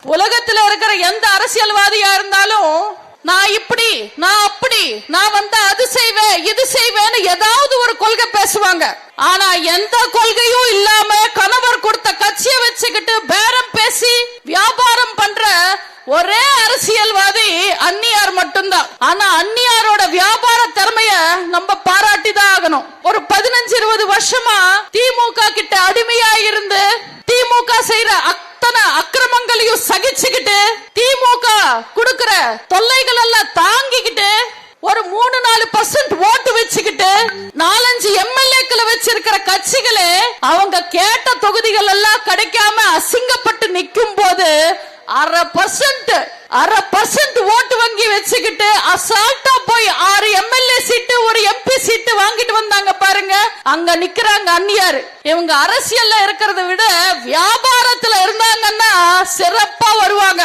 உலகத்துல இருக்கிற எந்த அரசியல்வாதியா இருந்தாலும் நான் இப்படி நான் அப்படி நான் வந்தா அது செய்வேன் இது செய்வேன்னு ஏதாவது ஒரு கொள்கை பேசுவாங்க. ஆனா எந்த கொள்கையும் இல்லாம கணவர் கொடுத்த கட்சியை வச்சுக்கிட்டு பேரம் பேசி வியாபாரம் பண்ற ஒரே அரசியல்வாதி அந்நியார் மட்டும்தான். ஆனா அந்நியாரோட வியாபார திறமைய நம்ம பாராட்டி தான் ஆகணும். ஒரு 15-20 வருஷமா திமுக கிட்ட அடிமையா இருந்து திமுக செய்யற அத்தனை அக்கிரமங்களையும் சகிச்சுக்கிட்டு திமுக கொடுக்கிற தொல்லைகள் எல்லாம் தாங்கிக்கிட்டு ஒரு 3-4% ஓட்டு வச்சுக்கிட்டு 4-5 எம்எல்ஏக்களை வச்சிருக்கிற கட்சிகளே அவங்க கேட்ட தொகுதிகள் எல்லாம் கிடைக்காம அசிங்கப்பட்டு நிக்கும் போது 1/2% ஓட்டு வங்கி வச்சுக்கிட்டு அசால்ட்டா போய் 6 எம்எல்ஏ சீட்டு ஒரு எம்பி சீட்டு வாங்கிட்டு வந்தாங்க பாருங்க. அங்க நிக்கிறாங்க அந்நியார். இவங்க அரசியல்ல இருக்கிறத விட வியாபாரத்துல இருந்தாங்கன்னா சிறப்பா வருவாங்க.